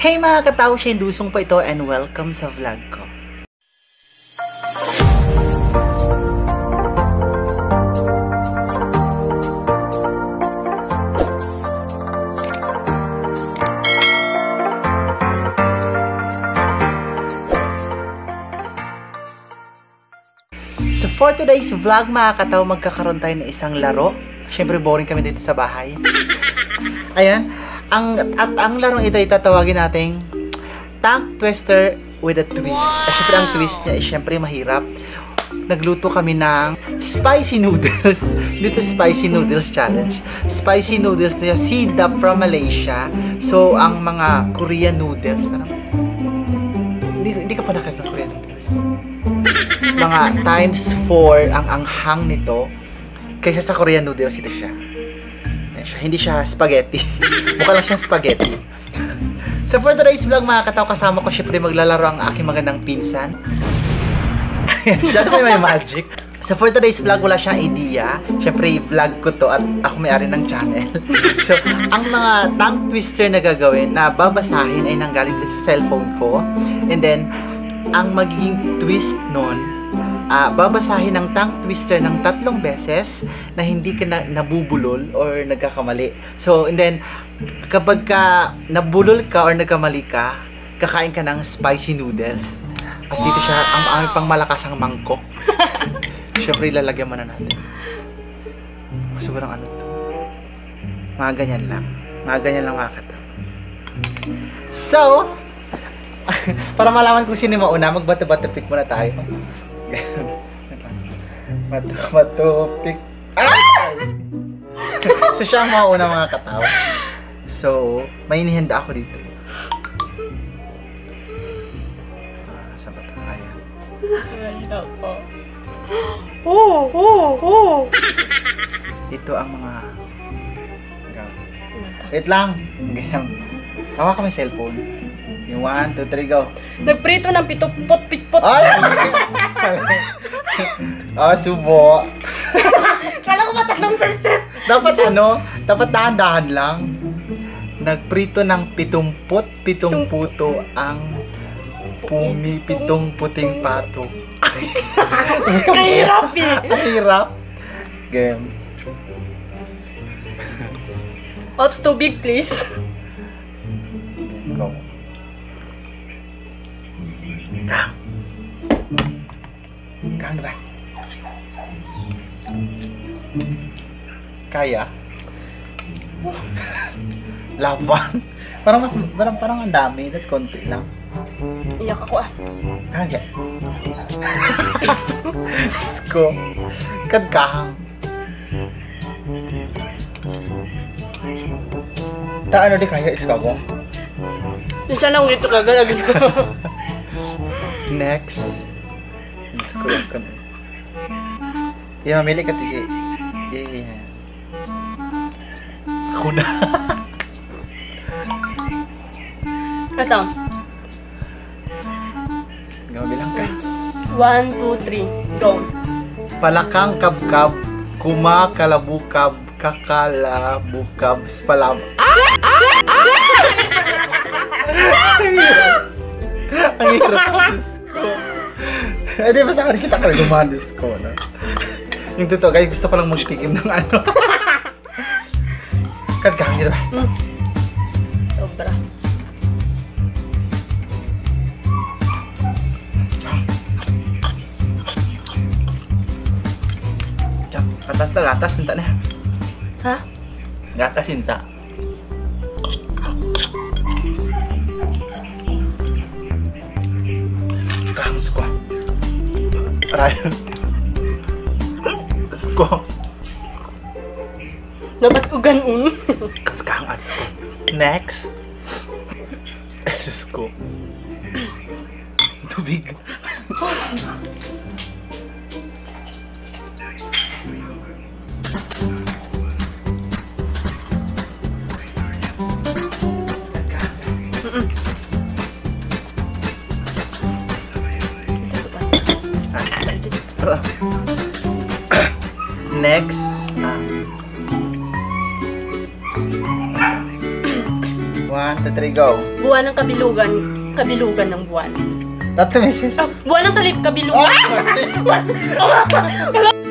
Hey mga katao, Shane Dusong po ito and welcome sa vlog ko. So for today's vlog mga katao, magkakaroon tayo ng isang laro. Siyempre boring kami dito sa bahay. Ayan. Ang larong ito ay tatawagin nating tongue twister with a twist. Siyempre ang twist niya ay siyempre mahirap. Nagluto kami ng spicy noodles. Dito spicy noodles challenge. Spicy noodles niya, Sidap from Malaysia. So ang mga Korean noodles, parang hindi ka pa nakakain ng Korean noodles. Mga times 4 ang anghang nito kaysa sa Korean noodles. Ito siya. Hindi siya spaghetti. Mukha lang siyang spaghetti. So for today's vlog mga katao, kasama ko syempre maglalaro ang aking magandang pinsan. Siya may magic. So for today's vlog, wala siyang idea. Syempre vlog ko to at ako may-ari ng channel. So ang mga tongue twister na gagawin na babasahin ay nanggaling sa cellphone ko. And then ang magiging twist nun, babasahin ng tongue twister ng 3 beses na hindi ka nabubulol or nagkakamali. So, and then, kapag nabulol ka or nagkamali ka, kakain ka ng spicy noodles. At dito siya, ang aming pang malakas ang mangkok. Siyempre, ilalagyan mo na natin. Sobrang ano to. Mga ganyan lang. Mga ganyan lang mga kata. So, para malaman kung sino yung mauna, magbato-bato pick muna tayo. Matupik. So siya ang mauna mga katao. So may inihanda ako dito. Saan ba ito? Ayan. Ito ang mga wait lang. Tawa ka may cellphone. Yung 1, 2, 3, go. Nagprito ng pitupot-pitpot. Ay! Subo. Kala ko ba 3 verses? Dapat dahan-dahan lang. Nagprito ng 70 puto ang pumipitong puting pato. Mahirap eh. Mahirap. Game. Oops, too big please. Go. Kang ba? Kaya? Laban? Parang ang dami, that konti lang. Iyak ako ah. Kaya? Isko. Kadkahang. Ano di kaya iska ko? Isa lang ulit ito kagalag. Next. Diyos ko lang kami. Yeah, mamili ka tigi. Yeah. Ako na. Ito. Gamilang ka. 1, 2, 3. Go. Palakang kabkab, kumakalabukab, kakalabukab, spalam. Ang hirap. Eh di ba sa akin kita ka rin gumalis ko na. Yung totoo, kaya gusto ko lang magtikim ng ano. Kadkahang yun ba? Sobra. Gatas na gatas, sinta na. Ha? Gatas, sinta. Kahang ko. Aray. Ko. Dapat ko ganun. Kahang asko. Next. Asko. Tubig. Next, 1, 2, 2, 3, go. Buwan ng kabilugan. Kabilugan ng buwan. 3 meses. Buwan ng kabilugan. Ah!